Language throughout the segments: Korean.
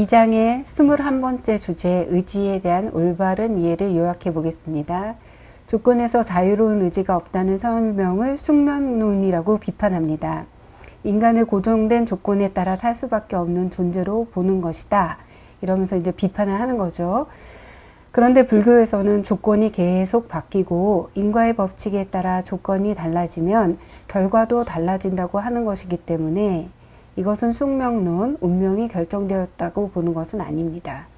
2장의 21번째 주제 의지에 대한 올바른 이해를 요약해 보겠습니다. 조건에서 자유로운 의지가 없다는 설명을 숙명론이라고 비판합니다. 인간을 고정된 조건에 따라 살 수밖에 없는 존재로 보는 것이다. 이러면서 이제 비판을 하는 거죠. 그런데 불교에서는 조건이 계속 바뀌고 인과의 법칙에 따라 조건이 달라지면 결과도 달라진다고 하는 것이기 때문에 이것은 숙명론, 운명이 결정되었다고 보는 것은 아닙니다.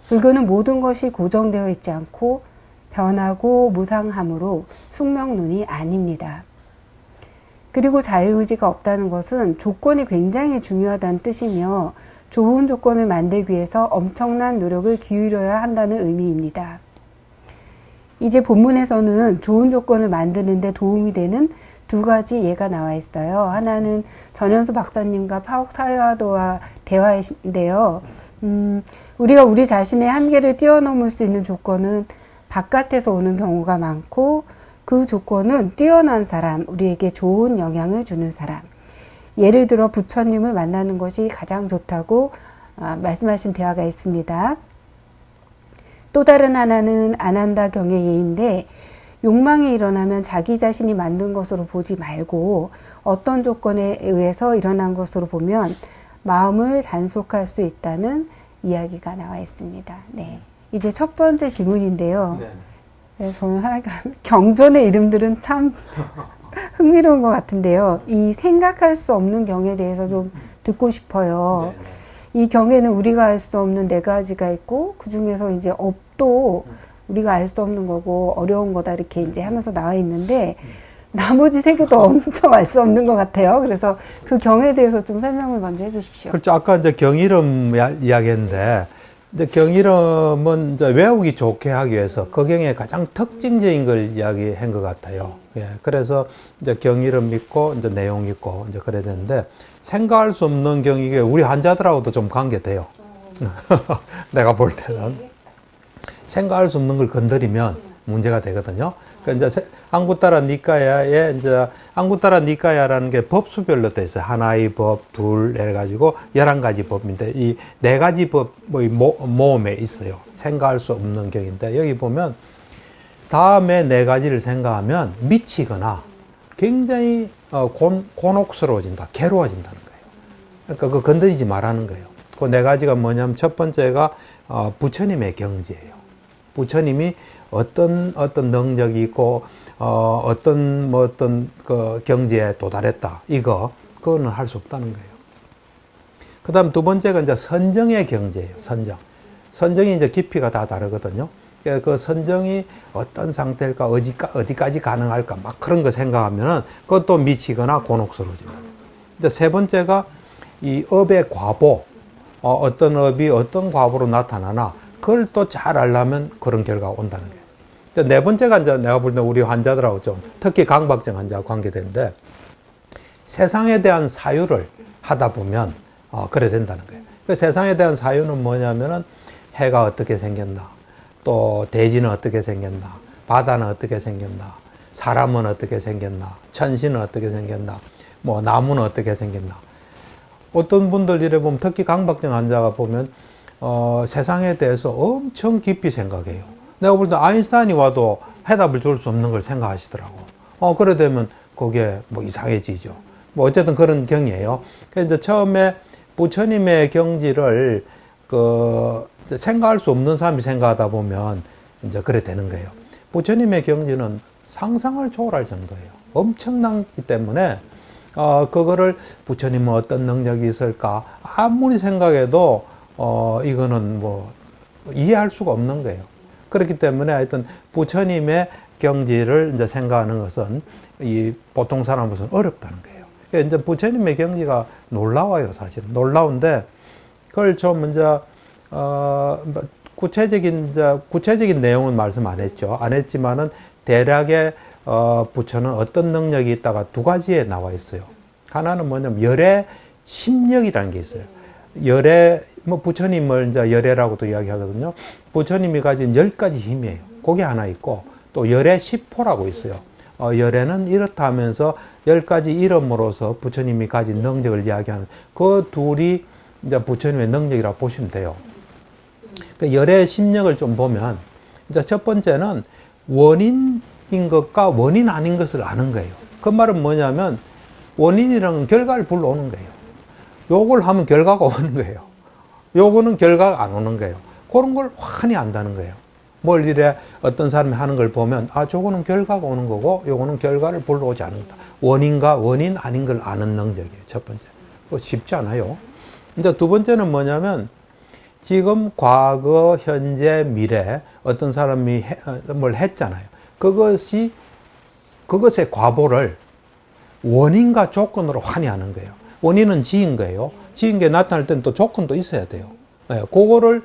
불교는 모든 것이 고정되어 있지 않고 변하고 무상함으로 숙명론이 아닙니다. 그리고 자유의지가 없다는 것은 조건이 굉장히 중요하다는 뜻이며 좋은 조건을 만들기 위해서 엄청난 노력을 기울여야 한다는 의미입니다. 이제 본문에서는 좋은 조건을 만드는 데 도움이 되는 두 가지 예가 나와 있어요. 하나는 전현수 박사님과 파옥사회화도와 대화인데요. 우리가 우리 자신의 한계를 뛰어넘을 수 있는 조건은 바깥에서 오는 경우가 많고 그 조건은 뛰어난 사람, 우리에게 좋은 영향을 주는 사람. 예를 들어 부처님을 만나는 것이 가장 좋다고 말씀하신 대화가 있습니다. 또 다른 하나는 아난다 경의 예인데 욕망이 일어나면 자기 자신이 만든 것으로 보지 말고 어떤 조건에 의해서 일어난 것으로 보면 마음을 단속할 수 있다는 이야기가 나와 있습니다. 네, 이제 첫 번째 질문인데요. 그래서 저는 경전의 이름들은 참 흥미로운 것 같은데요. 이 생각할 수 없는 경에 대해서 좀 듣고 싶어요. 이 경에는 우리가 알 수 없는 네 가지가 있고 그 중에서 이제 업도 우리가 알 수 없는 거고 어려운 거다 이렇게 이제 하면서 나와 있는데 나머지 세 개도 엄청 알 수 없는 것 같아요. 그래서 그 경에 대해서 좀 설명을 먼저 해주십시오. 그렇죠. 아까 이제 경이름 이야기했는데 이제 경이름은 이제 외우기 좋게 하기 위해서 그 경의 가장 특징적인 걸 이야기한 것 같아요. 예. 그래서 이제 경이름 있고 이제 내용 있고 이제 그래야 되는데 생각할 수 없는 경이 우리 환자들하고도 좀 관계돼요. 내가 볼 때는. 생각할 수 없는 걸 건드리면 문제가 되거든요. 그러니까 이제 안구따라 니까야에 이제 안구따라 니까야라는 게 법수별로 돼 있어요. 하나의 법, 둘, 해가지고 11가지 법인데 이 4가지 법의 모음에 있어요. 생각할 수 없는 경인데 여기 보면 다음에 4가지를 생각하면 미치거나 굉장히 곤혹스러워진다, 괴로워진다는 거예요. 그러니까 그거 건드리지 말라는 거예요. 그 4가지가 뭐냐면 첫 번째가 부처님의 경지예요. 부처님이 어떤 능력이 있고 어떤 그 경지에 도달했다. 그거는 할 수 없다는 거예요. 그다음 두 번째가 이제 선정의 경지예요. 선정이 이제 깊이가 다 다르거든요. 그 선정이 어떤 상태일까, 어디까지 가능할까, 막 그런 거 생각하면은 그것도 미치거나 곤혹스러워집니다. 이제 세 번째가 이 업의 과보, 어떤 업이 어떤 과보로 나타나나 그걸 또 잘 알려면 그런 결과가 온다는 거예요. 이제 네 번째가 이제 내가 볼 때 우리 환자들하고 좀 특히 강박증 환자하고 관계되는데 세상에 대한 사유를 하다 보면 그래 된다는 거예요. 그 세상에 대한 사유는 뭐냐면은 해가 어떻게 생겼나, 또 대지는 어떻게 생겼나, 바다는 어떻게 생겼나, 사람은 어떻게 생겼나, 천신은 어떻게 생겼나, 뭐 나무는 어떻게 생겼나. 어떤 분들 이래 보면 특히 강박증 환자가 보면 세상에 대해서 엄청 깊이 생각해요. 내가 볼 때 아인슈타인이 와도 해답을 줄 수 없는 걸 생각하시더라고. 그래 되면 그게 뭐 이상해지죠. 뭐 어쨌든 그런 경이에요. 그래서 이제 처음에 부처님의 경지를 이제 생각할 수 없는 사람이 생각하다 보면 이제 그래 되는 거예요. 부처님의 경지는 상상을 초월할 정도예요. 엄청나기 때문에 그거를 부처님은 어떤 능력이 있을까 아무리 생각해도 이거는 뭐 이해할 수가 없는 거예요. 그렇기 때문에 하여튼 부처님의 경지를 이제 생각하는 것은 이 보통 사람으로서는 어렵다는 거예요. 그러니까 이제 부처님의 경지가 놀라워요, 사실은. 놀라운데 그걸 좀 이제 구체적인 내용은 말씀 안 했죠. 안 했지만은 대략의 부처는 어떤 능력이 있다가 두 가지에 나와 있어요. 하나는 뭐냐면 열의 심력이라는 게 있어요. 열의 부처님을 이제 열애라고도 이야기하거든요. 부처님이 가진 10가지 힘이에요. 그게 하나 있고 또 열의 시포라고 있어요. 열애는 이렇다 하면서 10가지 이름으로서 부처님이 가진 능력을 이야기하는 그 둘이 이제 부처님의 능력이라고 보시면 돼요. 그 열의 심력을 좀 보면, 이제 첫 번째는 원인인 것과 원인 아닌 것을 아는 거예요. 그 말은 뭐냐면, 원인이라는 건 결과를 불러오는 거예요. 요걸 하면 결과가 오는 거예요. 요거는 결과가 안 오는 거예요. 그런 걸 환히 안다는 거예요. 뭘 이래 어떤 사람이 하는 걸 보면, 아, 저거는 결과가 오는 거고, 요거는 결과를 불러오지 않는 거다. 원인과 원인 아닌 걸 아는 능력이에요. 첫 번째. 그거 쉽지 않아요. 이제 두 번째는 뭐냐면, 지금 과거, 현재, 미래 어떤 사람이 뭘 했잖아요. 그것의 과보를 원인과 조건으로 환히 하는 거예요. 원인은 지은 거예요. 지은 게 나타날 때는 또 조건도 있어야 돼요. 네, 그거를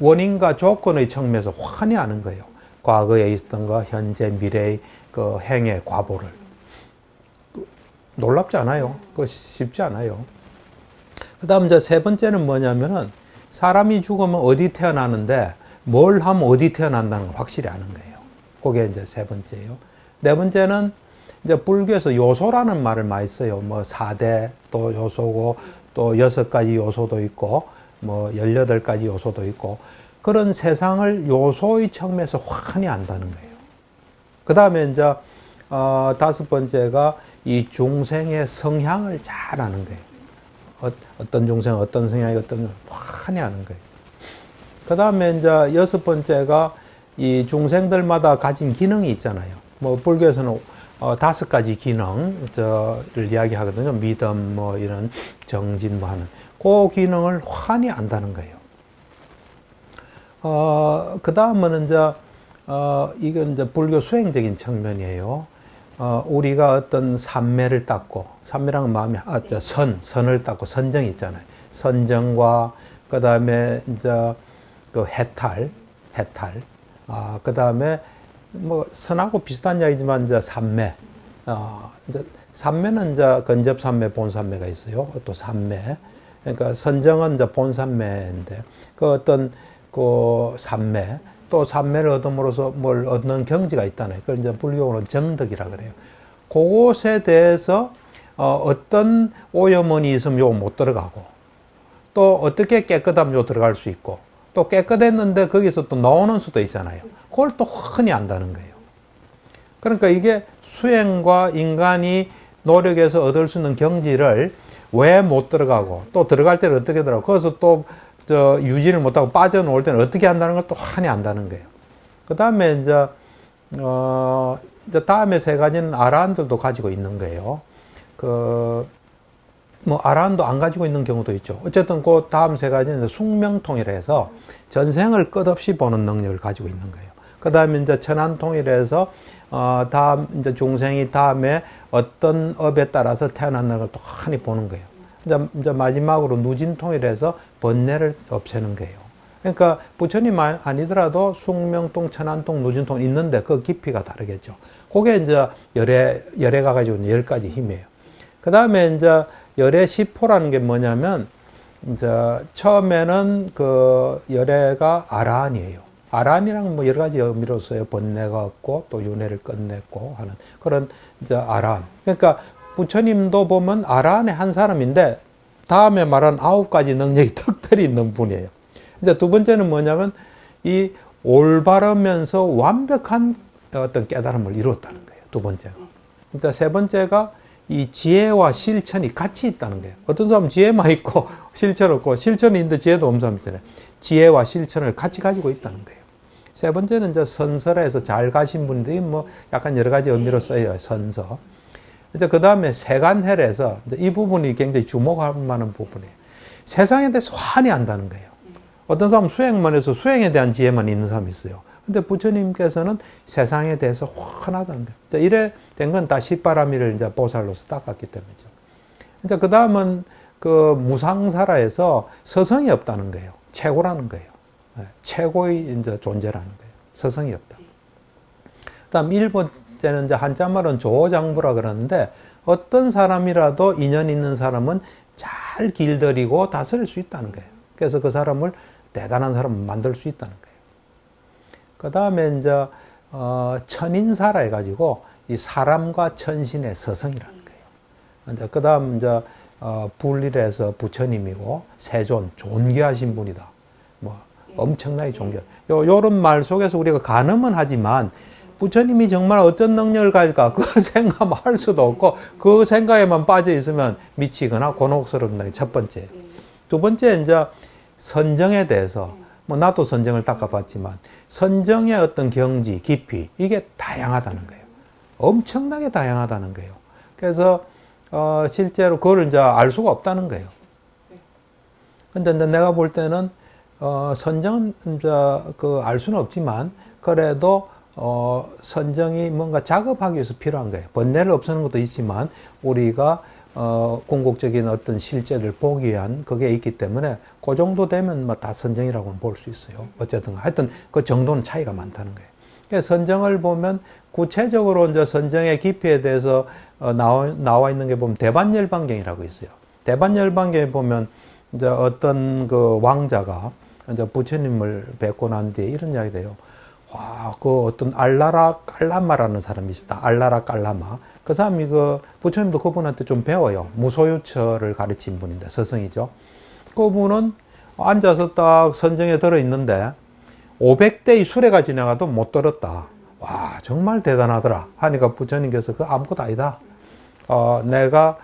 원인과 조건의 측면에서 환히 하는 거예요. 과거에 있었던 거, 현재, 미래의 그 행의 과보를. 놀랍지 않아요. 그거 쉽지 않아요. 그 다음 이제 세 번째는 뭐냐면은, 사람이 죽으면 어디 태어나는데 뭘 하면 어디 태어난다는 걸 확실히 아는 거예요. 그게 이제 세 번째예요. 네 번째는 이제 불교에서 요소라는 말을 많이 써요. 뭐 4대 또 요소고 또 6가지 요소도 있고 뭐 18가지 요소도 있고 그런 세상을 요소의 측면에서 환히 안다는 거예요. 그 다음에 이제 다섯 번째가 이 중생의 성향을 잘 아는 거예요. 어떤 중생, 어떤 성향이 어떤 환히 아는 거예요. 그 다음에 이제 여섯 번째가 이 중생들마다 가진 기능이 있잖아요. 뭐 불교에서는 5가지 기능을 이야기하거든요. 믿음, 뭐 이런 정진 뭐 하는 그 기능을 환히 안다는 거예요. 그 다음은 이제 이건 이제 불교 수행적인 측면이에요. 우리가 어떤 삼매를 닦고, 삼매랑은 마음이, 선을 닦고, 선정이 있잖아요. 선정과, 그 다음에 이제 그 해탈, 그 다음에 뭐 선하고 비슷한 이야기지만 이제 삼매, 이제 삼매는 이제 근접삼매, 본삼매가 있어요. 또 삼매. 그러니까 선정은 이제 본삼매인데, 그 어떤 그 삼매, 또 삼매를 얻음으로써 뭘 얻는 경지가 있다네요. 그걸 이제 불교로는 정덕이라 그래요. 그것에 대해서 어떤 오염원이 있으면 요 못 들어가고, 또 어떻게 깨끗하면 요 들어갈 수 있고, 또 깨끗했는데 거기서 또 나오는 수도 있잖아요. 그걸 또 흔히 안다는 거예요. 그러니까 이게 수행과 인간이 노력해서 얻을 수 있는 경지를 왜 못 들어가고, 또 들어갈 때는 어떻게 들어가고, 거기서 또 유지를 못하고 빠져나올 때는 어떻게 한다는 걸 또 환히 안다는 거예요. 그 다음에 이제 다음에 세 가지는 아라한들도 가지고 있는 거예요. 뭐 아라한도 안 가지고 있는 경우도 있죠. 어쨌든 그 다음 세 가지는 숙명통일해서 전생을 끝없이 보는 능력을 가지고 있는 거예요. 그 다음에 이제 천안통일해서 다음 이제 중생이 다음에 어떤 업에 따라서 태어난다는 걸 또 환히 보는 거예요. 이제 마지막으로 누진통일해서 번뇌를 없애는 거예요. 그러니까 부처님 아니더라도 숙명통, 천안통, 누진통 있는데 그 깊이가 다르겠죠. 그게 이제 열애가 가지고 있는 10가지 힘이에요. 그 다음에 이제 열애 시포라는 게 뭐냐면, 이제 처음에는 그 열애가 아라한이에요. 아라한이랑 뭐 여러 가지 의미로 써요. 번뇌가 없고 또 윤회를 끝냈고 하는 그런 이제 아라한. 그러니까 부처님도 보면 아라한의 한 사람인데 다음에 말한 9가지 능력이 특별히 있는 분이에요. 이제 두 번째는 뭐냐면 이 올바르면서 완벽한 어떤 깨달음을 이루었다는 거예요. 두 번째가. 이제 세 번째가 이 지혜와 실천이 같이 있다는 거예요. 어떤 사람은 지혜만 있고 실천 없고, 실천이 있는데 지혜도 없는 사람 있잖아요. 지혜와 실천을 같이 가지고 있다는 거예요. 세 번째는 이제 선설에서 잘 가신 분들이 뭐 약간 여러 가지 의미로 써요. 선서. 이제 그 다음에 세간헬에서 이 부분이 굉장히 주목할 만한 부분이에요. 세상에 대해서 환히 안다는 거예요. 어떤 사람은 수행만 해서 수행에 대한 지혜만 있는 사람이 있어요. 근데 부처님께서는 세상에 대해서 환하다는 거예요. 이래 된 건 다 십바라미를 이제 보살로서 닦았기 때문이죠. 이제 그 다음은 그 무상사라에서 서성이 없다는 거예요. 최고라는 거예요. 최고의 이제 존재라는 거예요. 서성이 없다. 그 다음 1번째는 이제 한자말은 조장부라 그러는데, 어떤 사람이라도 인연 있는 사람은 잘 길들이고 다스릴 수 있다는 거예요. 그래서 그 사람을 대단한 사람을 만들 수 있다는 거예요. 그 다음에 이제 천인사라 해가지고 이 사람과 천신의 서성이라는 거예요. 이제 그 다음 이제 불일에서 부처님이고 세존 존귀하신 분이다. 뭐 엄청나게 존귀. 요런 말 속에서 우리가 가늠은 하지만 부처님이 정말 어떤 능력을 가질까 그 생각할 수도 없고 그 생각에만 빠져 있으면 미치거나 곤혹스럽다. 첫 번째. 두 번째 이제 선정에 대해서 뭐 나도 선정을 닦아봤지만 선정의 어떤 경지, 깊이 이게 다양하다는 거예요. 엄청나게 다양하다는 거예요. 그래서 실제로 그걸 이제 알 수가 없다는 거예요. 근데 이제 내가 볼 때는 선정은 이제 그 알 수는 없지만 그래도 선정이 뭔가 작업하기 위해서 필요한 거예요. 번뇌를 없애는 것도 있지만 우리가 궁극적인 어떤 실제를 보기 위한 그게 있기 때문에 그 정도 되면 뭐 다 선정이라고는 볼 수 있어요. 어쨌든 하여튼 그 정도는 차이가 많다는 거예요. 그래서 선정을 보면 구체적으로 이제 선정의 깊이에 대해서 나와 있는 게 보면 대반열반경이라고 있어요. 대반열반경에 보면 이제 어떤 그 왕자가 이제 부처님을 뵙고 난 뒤에 이런 이야기를 해요. 와, 그 어떤 알라라 깔라마라는 사람이 있었다. 알라라 깔라마. 그 사람이 그 부처님도 그분한테 좀 배워요. 무소유처를 가르친 분인데 스승이죠. 그분은 앉아서 딱 선정에 들어 있는데 500대의 수레가 지나가도 못 들었다. 와, 정말 대단하더라. 하니까 부처님께서 그 아무것도 아니다. 내가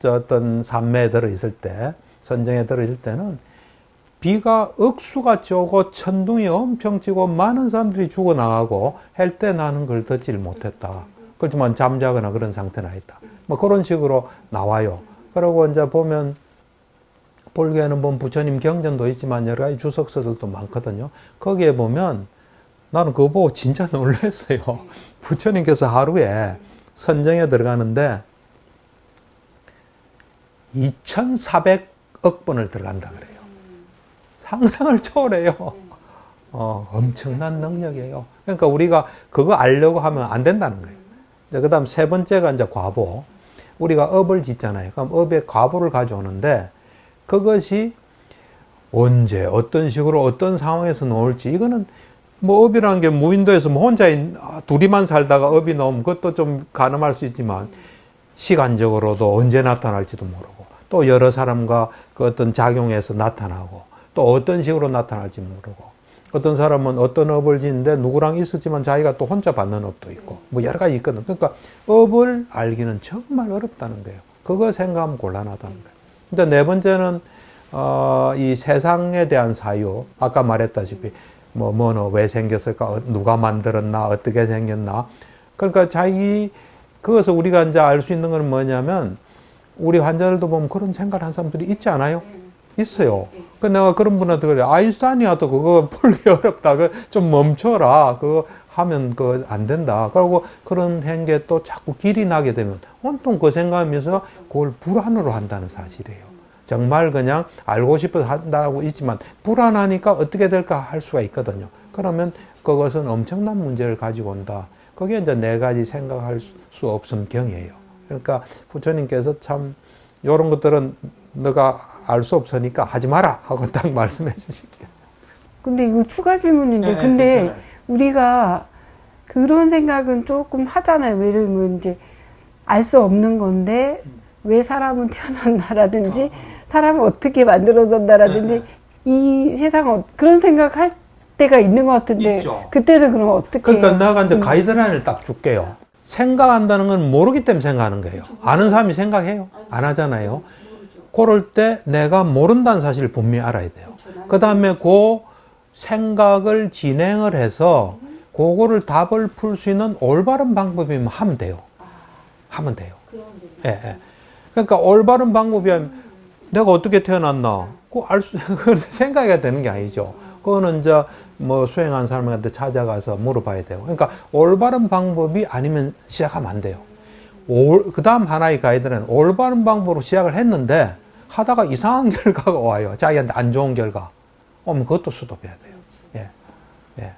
어떤 산매에 들어 있을 때, 선정에 들어 있을 때는 비가 억수같이 오고 천둥이 엄청 치고 많은 사람들이 죽어나가고 할 때 나는 그걸 듣질 못했다. 그렇지만 잠자거나 그런 상태는 아니다. 뭐 그런 식으로 나와요. 그리고 이제 보면 불교에는 보면 부처님 경전도 있지만 여러 가지 주석서들도 많거든요. 거기에 보면 나는 그거 보고 진짜 놀랐어요. 부처님께서 하루에 선정에 들어가는데 2,400억 번을 들어간다 그래요. 상상을 초월해요. 엄청난 능력이에요. 그러니까 우리가 그거 알려고 하면 안 된다는 거예요. 그 다음 세 번째가 이제 과보. 우리가 업을 짓잖아요. 그럼 업에 과보를 가져오는데 그것이 언제, 어떤 식으로, 어떤 상황에서 나올지 이거는 뭐 업이라는 게 무인도에서 뭐 혼자 둘이만 살다가 업이 나오면 그것도 좀 가늠할 수 있지만 시간적으로도 언제 나타날지도 모르고 또 여러 사람과 그 어떤 작용해서 나타나고 또 어떤 식으로 나타날지 모르고 어떤 사람은 어떤 업을 짓는데 누구랑 있었지만 자기가 또 혼자 받는 업도 있고 뭐 여러 가지 있거든. 그러니까 업을 알기는 정말 어렵다는 거예요. 그거 생각하면 곤란하다는 거예요. 근데 네 번째는 이 세상에 대한 사유. 아까 말했다시피 뭐는 왜 생겼을까? 누가 만들었나? 어떻게 생겼나? 그러니까 그것을 우리가 이제 알 수 있는 건 뭐냐면 우리 환자들도 보면 그런 생각을 한 사람들이 있지 않아요? 있어요. 그 내가 그런 분한테 그래. 아인슈타인이 와도 그거 풀기 어렵다. 좀 멈춰라. 그거 하면 안 된다. 그리고 그런 행위에 또 자꾸 길이 나게 되면 온통 그 생각하면서 그걸 불안으로 한다는 사실이에요. 정말 그냥 알고 싶어서 한다고 있지만 불안하니까 어떻게 될까 할 수가 있거든요. 그러면 그것은 엄청난 문제를 가지고 온다. 그게 이제 네 가지 생각할 수 없음 경이에요. 그러니까 부처님께서 참 이런 것들은 너가 알 수 없으니까 하지 마라 하고 딱 말씀해 주실게요. 근데 이거 추가 질문인데, 근데 우리가 그런 생각은 조금 하잖아요. 예를 들면 이제 알 수 없는 건데 왜 사람은 태어났나라든지 사람은 어떻게 만들어졌나라든지 이 세상 그런 생각할 때가 있는 것 같은데 있죠. 그때는 그럼 어떻게 그러니까 해요? 내가 이제 가이드라인을 딱 줄게요. 생각한다는 건 모르기 때문에 생각하는 거예요. 아는 사람이 생각해요? 안 하잖아요. 그럴 때 내가 모른다는 사실을 분명히 알아야 돼요. 그 다음에 그 생각을 진행을 해서 그거를 답을 풀 수 있는 올바른 방법이면 하면 돼요. 하면 돼요. 예. 그러니까 올바른 방법이면 내가 어떻게 태어났나? 생각해야 되는 게 아니죠. 그거는 이제 뭐 수행한 사람한테 찾아가서 물어봐야 되고. 그러니까 올바른 방법이 아니면 시작하면 안 돼요. 그 다음 하나의 가이드는 올바른 방법으로 시작을 했는데 하다가 이상한 결과가 와요. 자기한테 안 좋은 결과. 오면 그것도 스톱해야 돼요. 예.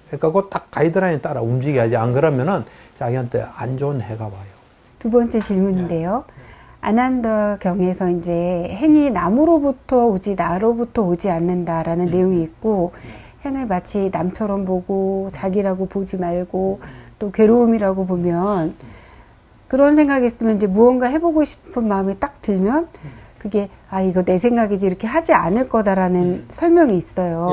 그러니까 그 딱 가이드라인에 따라 움직여야지. 안 그러면은 자기한테 안 좋은 해가 와요. 두 번째 질문인데요. 아난더 경에서 이제 행이 남으로부터 오지 나로부터 오지 않는다라는 내용이 있고 행을 마치 남처럼 보고 자기라고 보지 말고 또 괴로움이라고 보면 그런 생각이 있으면 이제 무언가 해보고 싶은 마음이 딱 들면 그게 이거 내 생각이지 이렇게 하지 않을 거다라는 설명이 있어요.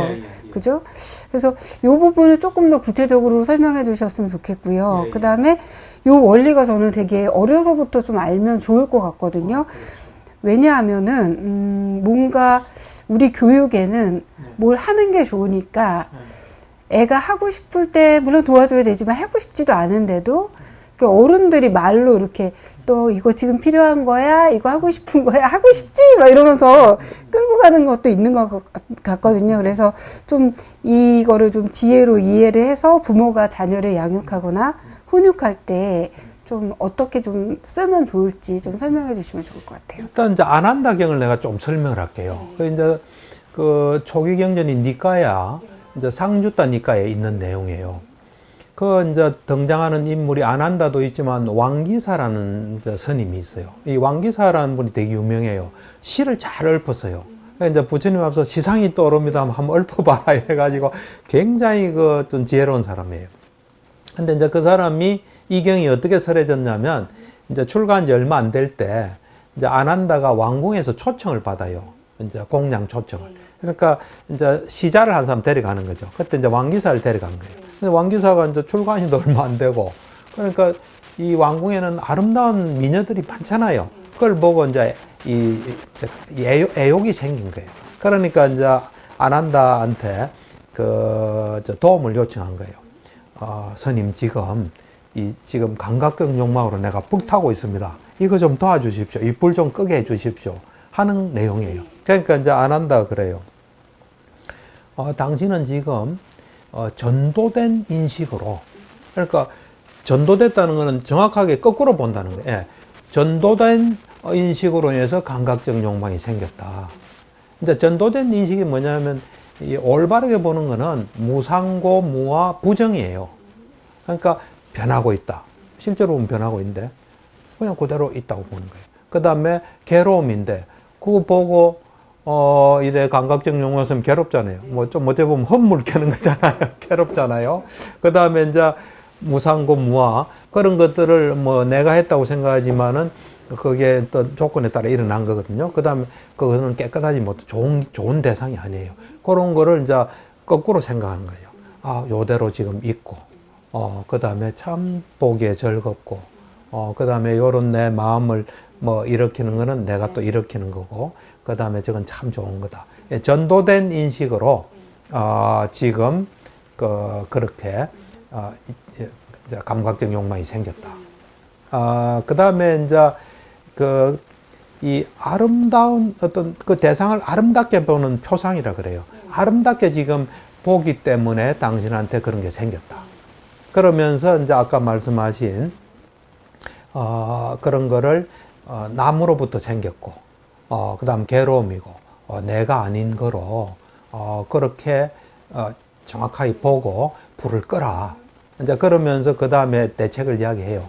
그죠? 그래서 요 부분을 조금 더 구체적으로 설명해 주셨으면 좋겠고요. 그 다음에 요 원리가 저는 되게 어려서부터 좀 알면 좋을 것 같거든요. 왜냐하면은 뭔가 우리 교육에는 뭘 하는 게 좋으니까 애가 하고 싶을 때 물론 도와줘야 되지만 하고 싶지도 않은데도 그 어른들이 말로 이렇게 또 이거 지금 필요한 거야? 이거 하고 싶은 거야? 하고 싶지? 막 이러면서 끌고 가는 것도 있는 것 같거든요. 그래서 좀 이거를 좀 지혜로 이해를 해서 부모가 자녀를 양육하거나 훈육할 때 좀 어떻게 좀 쓰면 좋을지 좀 설명해 주시면 좋을 것 같아요. 일단 이제 안 한다경을 내가 좀 설명을 할게요. 그 이제 그 초기 경전이 니까야 이제 상주따 니까에 있는 내용이에요. 그 이제 등장하는 인물이 아난다도 있지만 왕기사라는 이제 스님이 있어요. 이 왕기사라는 분이 되게 유명해요. 시를 잘 읊었어요. 이제 부처님 앞서 시상이 떠오릅니다. 한번 읊어봐라 해가지고 굉장히 그 좀 지혜로운 사람이에요. 근데 이제 그 사람이 이 경이 어떻게 설해졌냐면 이제 출가한 지 얼마 안 될 때 이제 아난다가 왕궁에서 초청을 받아요. 이제 공양 초청을. 그러니까 이제 시자를 한 사람 데려가는 거죠. 그때 이제 왕기사를 데려간 거예요. 근데 왕기사가 이제 출가한 지도 얼마 안 되고 그러니까 이 왕궁에는 아름다운 미녀들이 많잖아요. 그걸 보고 이제 애욕이 생긴 거예요. 그러니까 이제 아난다한테 도움을 요청한 거예요. 스님 지금 감각적 욕망으로 내가 불타고 있습니다. 이거 좀 도와주십시오. 이 불 좀 끄게 해주십시오. 하는 내용이에요. 그러니까 이제 아난다가 그래요. 당신은 지금 전도된 인식으로, 그러니까 전도됐다는 것은 정확하게 거꾸로 본다는 거예요. 예. 전도된 인식으로 인해서 감각적 욕망이 생겼다. 이제 전도된 인식이 뭐냐면 이 올바르게 보는 거는 무상고 무와 부정이에요. 그러니까 변하고 있다. 실제로 보면 변하고 있는데 그냥 그대로 있다고 보는 거예요. 그 다음에 괴로움인데 그거 보고 이래 감각적 용어였으면 괴롭잖아요. 뭐 좀 어떻게 보면 헛물 캐는 거잖아요. 괴롭잖아요. 그 다음에 이제 무상고 무와 그런 것들을 뭐 내가 했다고 생각하지만은 그게 또 조건에 따라 일어난 거거든요. 그 다음에 그거는 깨끗하지 못해 좋은 대상이 아니에요. 그런 거를 이제 거꾸로 생각하는 거예요. 요대로 지금 있고, 그 다음에 참 보기에 즐겁고, 그 다음에 요런 내 마음을 뭐 일으키는 거는 내가 또 일으키는 거고, 그 다음에 저건 참 좋은 거다. 전도된 인식으로, 지금, 그렇게, 이제 감각적 욕망이 생겼다. 그 다음에 이제, 이 아름다운 어떤 그 대상을 아름답게 보는 표상이라 그래요. 아름답게 지금 보기 때문에 당신한테 그런 게 생겼다. 그러면서 이제 아까 말씀하신, 그런 거를, 남으로부터 생겼고, 그 다음 괴로움이고, 내가 아닌 거로, 그렇게, 정확하게 보고 불을 끄라. 이제 그러면서 그 다음에 대책을 이야기해요.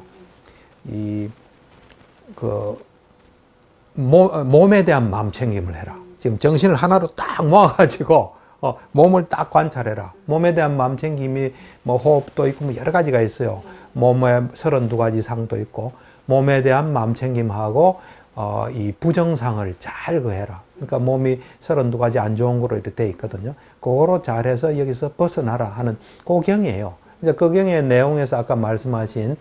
몸에 대한 마음 챙김을 해라. 지금 정신을 하나로 딱 모아가지고, 몸을 딱 관찰해라. 몸에 대한 마음 챙김이 뭐 호흡도 있고 뭐 여러 가지가 있어요. 몸에 32가지 상도 있고, 몸에 대한 마음 챙김하고, 이 부정상을 잘 해라. 그러니까 몸이 32가지 안 좋은 거로 이렇게 돼 있거든요. 그거로 잘해서 여기서 벗어나라 하는 그 경이에요. 이제 그 경의 내용에서 아까 말씀하신,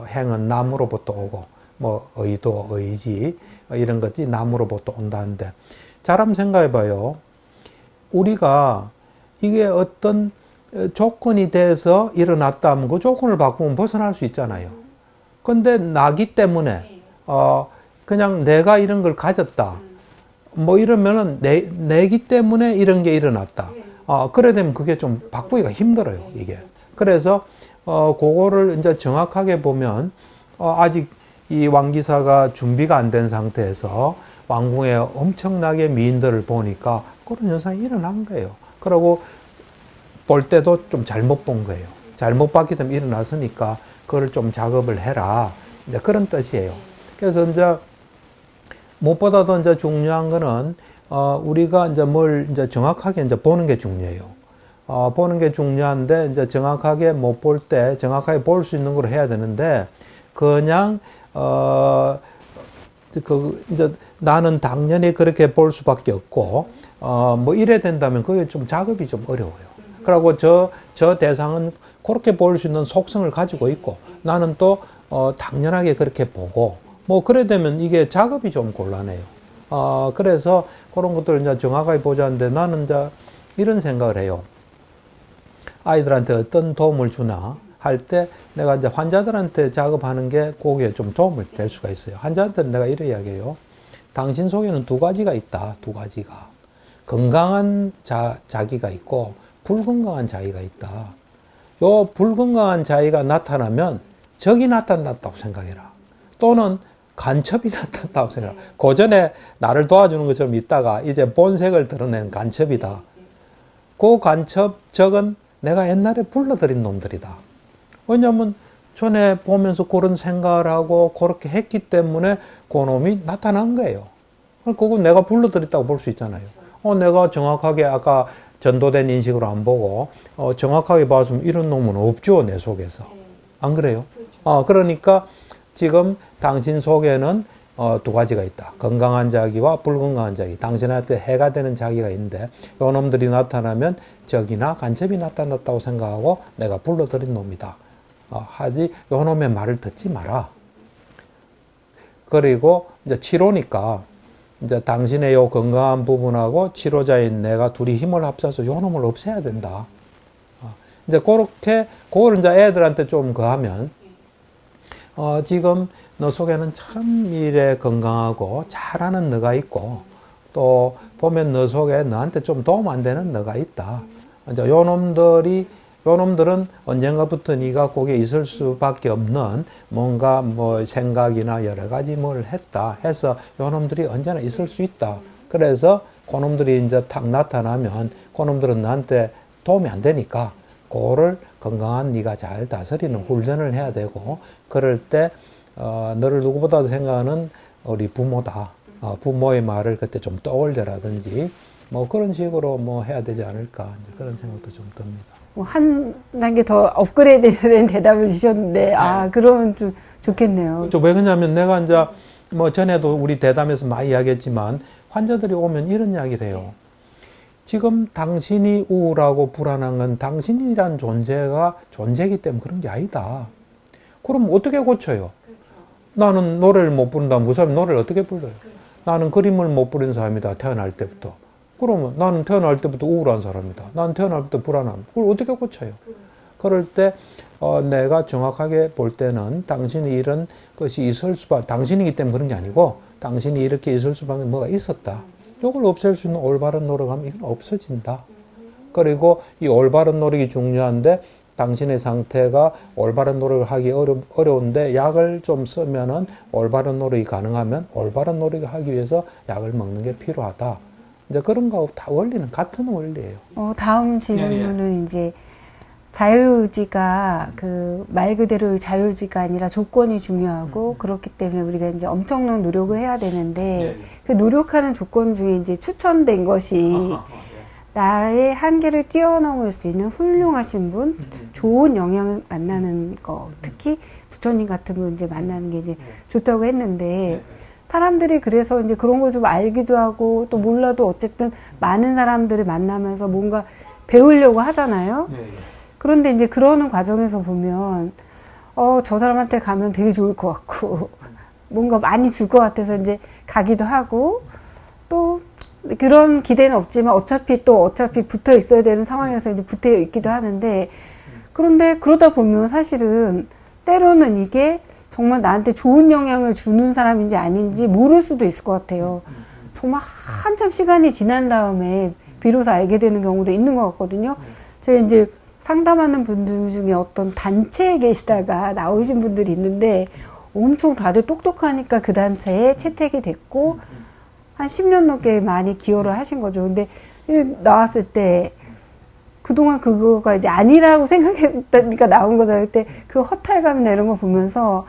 행은 남으로부터 오고, 뭐, 의도, 의지, 이런 것이 남으로부터 온다는데, 잘 한번 생각해 봐요. 우리가 이게 어떤 조건이 돼서 일어났다 하면 그 조건을 바꾸면 벗어날 수 있잖아요. 근데 나기 때문에, 그냥 내가 이런 걸 가졌다. 뭐 이러면은 내기 때문에 이런 게 일어났다. 그래 되면 그게 좀 바꾸기가 힘들어요, 이게. 그래서, 그거를 이제 정확하게 보면, 아직 이 왕기사가 준비가 안 된 상태에서 왕궁에 엄청나게 미인들을 보니까 그런 현상이 일어난 거예요. 그리고 볼 때도 좀 잘못 본 거예요. 잘못 봤기 때문에 일어났으니까 그걸 좀 작업을 해라. 이제 그런 뜻이에요. 그래서 이제 무엇보다도 이제 중요한 거는 우리가 이제 뭘 이제 정확하게 이제 보는 게 중요해요. 보는 게 중요한데 이제 정확하게 못 볼 때 정확하게 볼 수 있는 걸 해야 되는데 그냥 이제 나는 당연히 그렇게 볼 수밖에 없고 뭐 이래 된다면 그게 좀 작업이 좀 어려워요. 그리고 저 대상은 그렇게 볼 수 있는 속성을 가지고 있고 나는 또 당연하게 그렇게 보고 뭐 그래 되면 이게 작업이 좀 곤란해요. 그래서 그런 것들을 이제 정확하게 보자는데 나는 이제 이런 생각을 해요. 아이들한테 어떤 도움을 주나 할 때 내가 이제 환자들한테 작업하는 게 거기에 좀 도움을 될 수가 있어요. 환자한테는 내가 이렇게 이야기해요. 당신 속에는 두 가지가 있다. 두 가지가. 건강한 자기가 있고 불건강한 자기가 있다. 요 불건강한 자기가 나타나면 적이 나타났다고 생각해라. 또는 간첩이 나타났다고 생각해라. 그 전에 나를 도와주는 것처럼 있다가 이제 본색을 드러낸 간첩이다. 그 간첩 적은 내가 옛날에 불러들인 놈들이다. 왜냐하면 전에 보면서 그런 생각을 하고 그렇게 했기 때문에 그 놈이 나타난 거예요. 그건 내가 불러들였다고 볼 수 있잖아요. 내가 정확하게 아까 전도된 인식으로 안 보고 정확하게 봤으면 이런 놈은 없죠, 내 속에서. 안 그래요? 그러니까 지금 당신 속에는 두 가지가 있다. 건강한 자기와 불건강한 자기. 당신한테 해가 되는 자기가 있는데 요 놈들이 나타나면 적이나 간첩이 나타났다고 생각하고 내가 불러들인 놈이다. 하지 요 놈의 말을 듣지 마라. 그리고 이제 치료니까 이제 당신의 요 건강한 부분하고 치료자인 내가 둘이 힘을 합쳐서 요 놈을 없애야 된다. 이제 그렇게 그걸 이제 애들한테 좀 거하면 지금 너 속에는 참 이래 건강하고 잘하는 너가 있고 또 보면 너 속에 너한테 좀 도움 안 되는 너가 있다. 이제 요 놈들은 언젠가부터 네가 거기에 있을 수밖에 없는 뭔가 뭐 생각이나 여러 가지 뭘 했다 해서 요 놈들이 언제나 있을 수 있다. 그래서 그 놈들이 이제 탁 나타나면 그 놈들은 나한테 도움이 안 되니까 그거를 건강한 네가 잘 다스리는 훈련을 해야 되고 그럴 때 너를 누구보다도 생각하는 우리 부모다. 부모의 말을 그때 좀 떠올려라든지 뭐 그런 식으로 뭐 해야 되지 않을까 그런 생각도 좀 듭니다. 한 단계 더 업그레이드된 대답을 주셨는데 그러면 좀 좋겠네요. 그렇죠. 왜 그러냐면 내가 이제 뭐 전에도 우리 대담에서 많이 이야기했지만 환자들이 오면 이런 이야기를 해요. 지금 당신이 우울하고 불안한 건 당신이란 존재이기 때문에 그런 게 아니다. 그럼 어떻게 고쳐요? 그렇죠. 나는 노래를 못 부른다면 그 사람이 노래를 어떻게 불러요? 그렇죠. 나는 그림을 못 그리는 사람이다. 태어날 때부터. 그러면 나는 태어날 때부터 우울한 사람이다. 나는 태어날 때부터 불안함. 그걸 어떻게 고쳐요? 그렇죠. 그럴 때 내가 정확하게 볼 때는 당신이 이런 것이 있을 수밖에 당신이기 때문에 그런 게 아니고 당신이 이렇게 있을 수밖에 뭐가 있었다. 이걸 없앨 수 있는 올바른 노력하면 이건 없어진다. 그리고 이 올바른 노력이 중요한데 당신의 상태가 올바른 노력을 하기 어려운데 약을 좀 쓰면은 올바른 노력이 가능하면 올바른 노력을 하기 위해서 약을 먹는 게 필요하다. 이제 그런 거하고 다 원리는 같은 원리예요. 다음 질문은 이제 자유의지가 그 말 그대로 자유의지가 아니라 조건이 중요하고 그렇기 때문에 우리가 이제 엄청난 노력을 해야 되는데 그 노력하는 조건 중에 이제 추천된 것이 나의 한계를 뛰어넘을 수 있는 훌륭하신 분, 좋은 영향을 만나는 거, 특히 부처님 같은 분 이제 만나는 게 이제 좋다고 했는데 사람들이 그래서 이제 그런 걸 좀 알기도 하고 또 몰라도 어쨌든 많은 사람들을 만나면서 뭔가 배우려고 하잖아요. 그런데 이제 그러는 과정에서 보면 저 사람한테 가면 되게 좋을 것 같고 뭔가 많이 줄 것 같아서 이제 가기도 하고 또 그런 기대는 없지만 어차피 붙어 있어야 되는 상황에서 이제 붙어 있기도 하는데 그런데 그러다 보면 사실은 때로는 이게 정말 나한테 좋은 영향을 주는 사람인지 아닌지 모를 수도 있을 것 같아요. 정말 한참 시간이 지난 다음에 비로소 알게 되는 경우도 있는 것 같거든요. 제가 이제 상담하는 분들 중에 어떤 단체에 계시다가 나오신 분들이 있는데 엄청 다들 똑똑하니까 그 단체에 채택이 됐고 한 10년 넘게 많이 기여를 하신 거죠. 근데 나왔을 때 그동안 그거가 이제 아니라고 생각했다니까 나온 거잖아요. 그때 그 허탈감이나 이런 거 보면서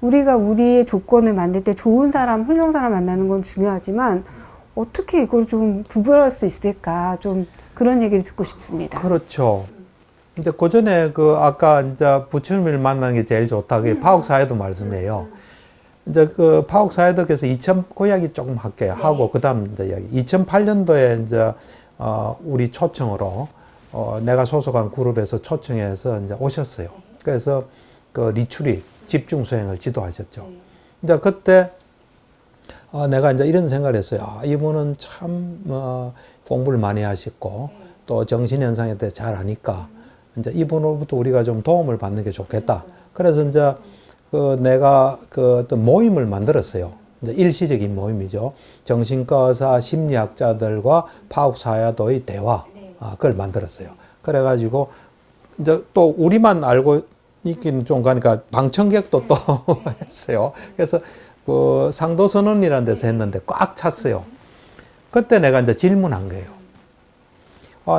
우리가 우리의 조건을 만들 때 좋은 사람, 훌륭한 사람 만나는 건 중요하지만 어떻게 이걸 좀 구별할 수 있을까? 좀 그런 얘기를 듣고 싶습니다. 그렇죠. 이제 그 전에 그 아까 이제 부처님을 만나는 게 제일 좋다. 그게 파옥사회도 말씀이에요. 이제 그 파옥사회도께서 그 이야기 조금 할게요. 하고 그다음 이제 이야기. 2008년도에 이제 우리 초청으로 내가 소속한 그룹에서 초청해서 이제 오셨어요. 그래서 그 리추릿 집중 수행을 지도하셨죠. 이제 그때 내가 이제 이런 생각을 했어요. 이분은 참 공부를 많이 하셨고 또 정신현상에 대해 잘 아니까 이제 이분으로부터 우리가 좀 도움을 받는 게 좋겠다. 그래서 이제 내가 어떤 모임을 만들었어요. 이제 일시적인 모임이죠. 정신과 의사 심리학자들과 파옥사야도의 대화. 그걸 만들었어요. 그래가지고 이제 또 우리만 알고 있기는 좀 가니까 방청객도 또 했어요. 그래서 그 상도선언이라는 데서 했는데 꽉 찼어요. 그때 내가 이제 질문한 거예요.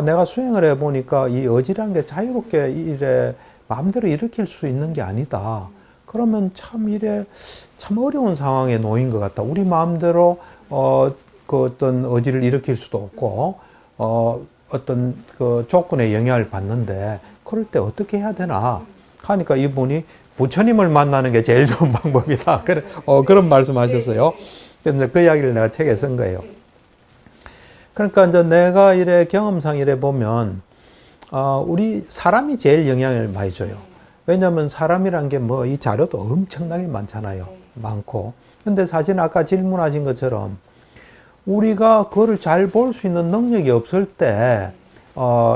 내가 수행을 해보니까 이 의지란 게 자유롭게 이래 마음대로 일으킬 수 있는 게 아니다. 그러면 참 참 어려운 상황에 놓인 것 같다. 우리 마음대로 그 어떤 의지를 일으킬 수도 없고 어떤 그 조건에 영향을 받는데 그럴 때 어떻게 해야 되나 하니까 이분이 부처님을 만나는 게 제일 좋은 방법이다. 그런 말씀하셨어요. 그래서 그 이야기를 내가 책에 쓴 거예요. 그러니까 이제 내가 경험상 보면 우리 사람이 제일 영향을 많이 줘요. 왜냐하면 사람이란 게 뭐 이 자료도 엄청나게 많잖아요. 많고. 근데 사실 아까 질문하신 것처럼 우리가 그거를 잘 볼 수 있는 능력이 없을 때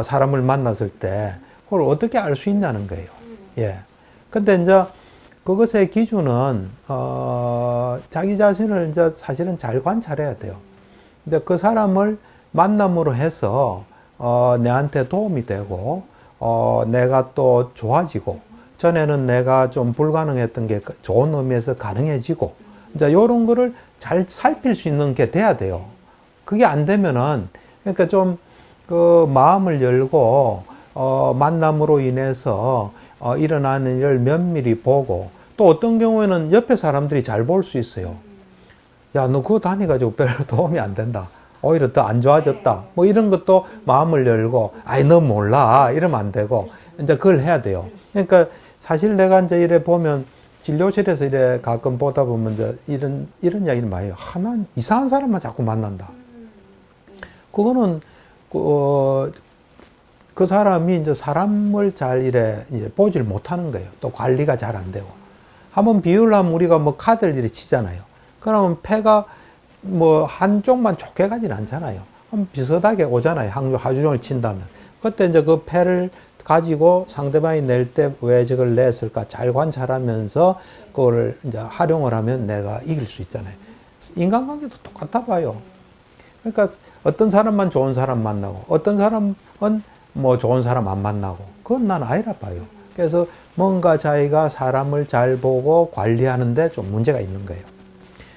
사람을 만났을 때 그걸 어떻게 알 수 있냐는 거예요. 예. 근데 이제 그것의 기준은 자기 자신을 이제 사실은 잘 관찰해야 돼요. 근데 그 사람을 만남으로 해서 내한테 도움이 되고 내가 또 좋아지고 전에는 내가 좀 불가능했던 게 좋은 의미에서 가능해지고 이제 이런 거를 잘 살필 수 있는 게 돼야 돼요. 그게 안 되면은 그러니까 좀 그 마음을 열고 만남으로 인해서 일어나는 일을 면밀히 보고 또 어떤 경우에는 옆에 사람들이 잘 볼 수 있어요. 야, 너 그거 다니가지고 별로 도움이 안 된다. 오히려 더 안 좋아졌다. 뭐 이런 것도 마음을 열고, 너 몰라. 이러면 안 되고, 이제 그걸 해야 돼요. 그러니까 사실 내가 이제 이래 보면 진료실에서 이래 가끔 보다 보면 이제 이런 이야기를 많이 해요. 난 이상한 사람만 자꾸 만난다. 그거는, 그 사람이 이제 사람을 잘 이제 보질 못하는 거예요. 또 관리가 잘 안 되고. 한번 비유를 하면 우리가 뭐 카드를 이렇게 치잖아요. 그러면 패가 뭐 한쪽만 좋게 가진 않잖아요. 비슷하게 오잖아요. 하루 종일 친다면. 그때 이제 그 패를 가지고 상대방이 낼 때 왜 저걸 냈을까 잘 관찰하면서 그거를 이제 활용을 하면 내가 이길 수 있잖아요. 인간관계도 똑같아 봐요. 그러니까 어떤 사람만 좋은 사람 만나고 어떤 사람은 뭐 좋은 사람 안 만나고 그건 난 아니라 봐요. 그래서 뭔가 자기가 사람을 잘 보고 관리하는데 좀 문제가 있는 거예요.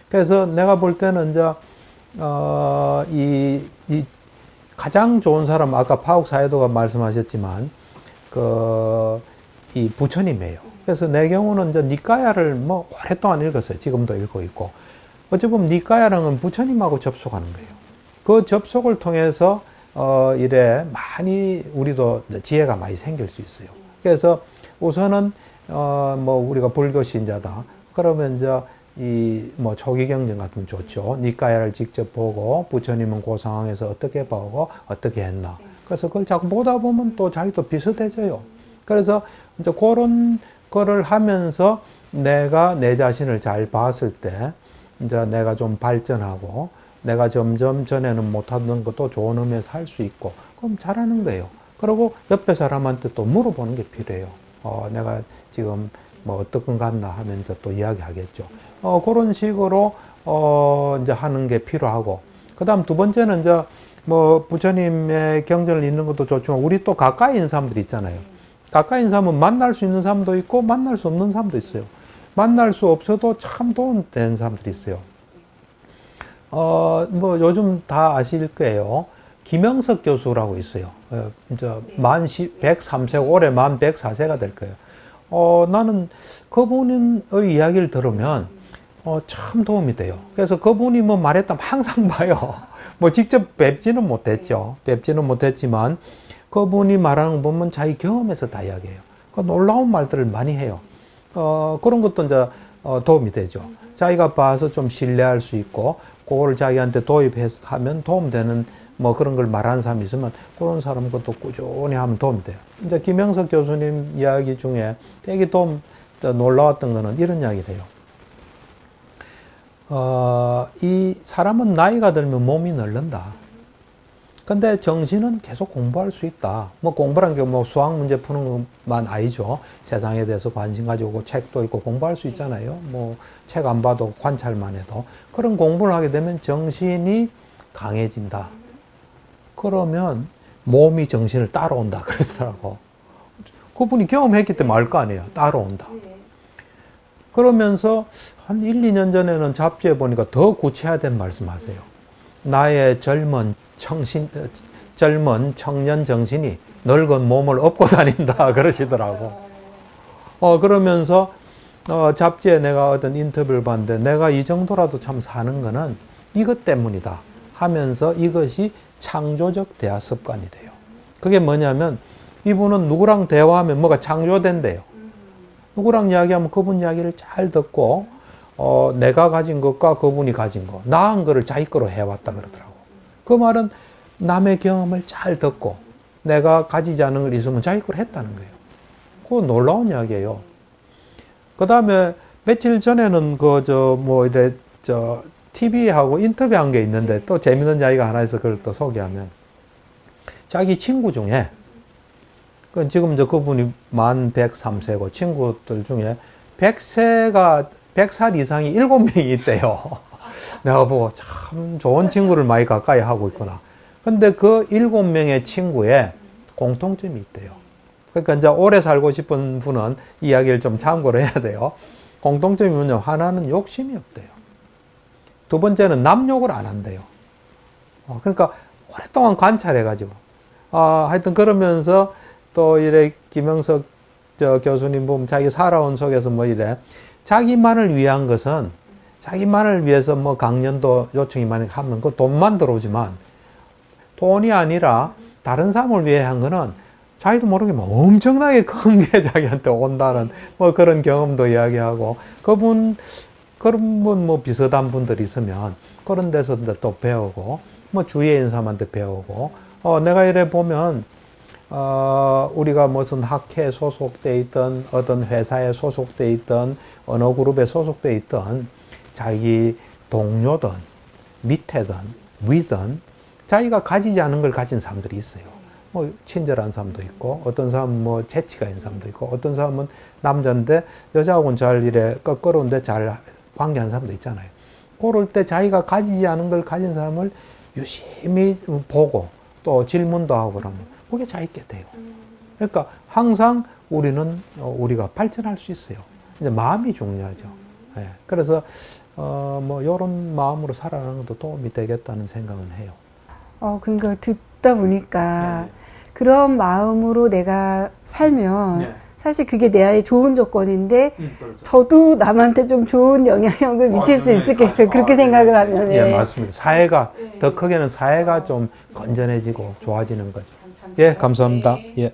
그래서 내가 볼 때는 이제 이 가장 좋은 사람 아까 파옥사회도가 말씀하셨지만 이 부처님이에요. 그래서 내 경우는 이제 니까야를 뭐 오랫동안 읽었어요. 지금도 읽고 있고 어찌 보면 니까야랑은 부처님하고 접속하는 거예요. 그 접속을 통해서 이래 많이 우리도 지혜가 많이 생길 수 있어요. 그래서 우선은 뭐 우리가 불교 신자다. 그러면 이제 뭐 초기 경전 같으면 좋죠. 니까야를 직접 보고 부처님은 그 상황에서 어떻게 보고 어떻게 했나. 그래서 그걸 자꾸 보다 보면 또 자기도 비슷해져요. 그래서 이제 그런 거를 하면서 내가 내 자신을 잘 봤을 때 이제 내가 좀 발전하고 내가 점점 전에는 못하던 것도 좋은 의미에서 할 수 있고 그럼 잘하는 거예요. 그리고 옆에 사람한테 또 물어보는 게 필요해요. 내가 지금 뭐 어떻건 같나 하면 이제 또 이야기하겠죠. 그런 식으로 이제 하는 게 필요하고 그다음 두 번째는 이제 뭐 부처님의 경전을 읽는 것도 좋지만 우리 또 가까이 있는 사람들이 있잖아요. 가까이 있는 사람은 만날 수 있는 사람도 있고 만날 수 없는 사람도 있어요. 만날 수 없어도 참 도움 되는 사람들이 있어요. 뭐 요즘 다 아실 거예요. 김영석 교수라고 있어요. 이제 만 103세, 올해 만 104세가 될 거예요. 나는 그분의 이야기를 들으면 참 도움이 돼요. 그래서 그분이 뭐 말했다면 항상 봐요. 뭐 직접 뵙지는 못했죠. 뵙지는 못했지만 그분이 말하는 거 보면 자기 경험에서 다 이야기해요. 그 놀라운 말들을 많이 해요. 그런 것도 이제 도움이 되죠. 자기가 봐서 좀 신뢰할 수 있고, 그거를 자기한테 도입하면 도움되는 뭐 그런 걸 말하는 사람이 있으면 그런 사람 것도 꾸준히 하면 도움이 돼요. 이제 김영석 교수님 이야기 중에 되게 놀라웠던 거는 이런 이야기를 해요. 이 사람은 나이가 들면 몸이 늙는다. 근데 정신은 계속 공부할 수 있다. 뭐 공부란 게 뭐 수학 문제 푸는 것만 아니죠. 세상에 대해서 관심 가지고 책도 읽고 공부할 수 있잖아요. 뭐 책 안 봐도 관찰만 해도. 그런 공부를 하게 되면 정신이 강해진다. 그러면 몸이 정신을 따라온다. 그러더라고. 그분이 경험했기 때문에 알 거 아니에요. 따라온다. 그러면서 한 1, 2년 전에는 잡지에 보니까 더 구체화된 말씀하세요. 나의 젊은 청년 정신이 늙은 몸을 업고 다닌다. 그러시더라고. 그러면서, 잡지에 내가 어떤 인터뷰를 봤는데 내가 이 정도라도 참 사는 거는 이것 때문이다. 하면서 이것이 창조적 대화 습관이래요. 그게 뭐냐면 이분은 누구랑 대화하면 뭐가 창조된대요. 누구랑 이야기하면 그분 이야기를 잘 듣고, 내가 가진 것과 그분이 가진 거, 나은 거를 자기 거로 해왔다 그러더라고. 그 말은 남의 경험을 잘 듣고 내가 가지지 않은 걸 있으면 자기 걸 했다는 거예요. 그거 놀라운 이야기예요. 그 다음에 며칠 전에는 TV하고 인터뷰한 게 있는데 또 재밌는 이야기가 하나 있어. 그걸 또 소개하면. 자기 친구 중에, 지금 그분이 만 103세고 친구들 중에 100살 이상이 7명이 있대요. 내가 보고 참 좋은 친구를 많이 가까이 하고 있구나. 근데 그 7명의 친구에 공통점이 있대요. 그러니까 이제 오래 살고 싶은 분은 이야기를 좀 참고를 해야 돼요. 공통점이 뭐냐면 하나는 욕심이 없대요. 두 번째는 남욕을 안 한대요. 그러니까 오랫동안 관찰해가지고. 하여튼 그러면서 또 이래 김영석 교수님 보면 자기 살아온 속에서 뭐 이래. 자기만을 위한 것은 자기만을 위해서 뭐 강연도 요청이 많이 하면 그 돈만 들어오지만 돈이 아니라 다른 사람을 위해 한 거는 자기도 모르게 뭐 엄청나게 큰 게 자기한테 온다는 뭐 그런 경험도 이야기하고 그런 분 뭐 비슷한 분들이 있으면 그런 데서 또 배우고 뭐 주위에 있는 사람한테 배우고 내가 이래 보면 우리가 무슨 학회에 소속돼 있던 어떤 회사에 소속돼 있던 어느 그룹에 소속돼 있던 자기 동료든 밑에든 위든 자기가 가지지 않은 걸 가진 사람들이 있어요. 뭐 친절한 사람도 있고 어떤 사람은 뭐 재치가 있는 사람도 있고 어떤 사람은 남자인데 여자하고는 잘 이래 껄끄러운데 잘 관계하는 사람도 있잖아요. 그럴 때 자기가 가지지 않은 걸 가진 사람을 유심히 보고 또 질문도 하고 그러면 그게 자기게 돼요. 그러니까 항상 우리가 발전할 수 있어요. 이제 마음이 중요하죠. 예. 그래서 뭐 이런 마음으로 살아가는 것도 도움이 되겠다는 생각은 해요. 그러니까 듣다 보니까 그런 마음으로 내가 살면 사실 그게 내 아이 좋은 조건인데 그렇죠. 저도 남한테 좀 좋은 영향력을 미칠 수 있겠어요. 그렇게 생각을 하면. 예, 맞습니다. 사회가 더 크게는 사회가 좀 건전해지고 좋아지는 거죠. 예, 감사합니다. 예.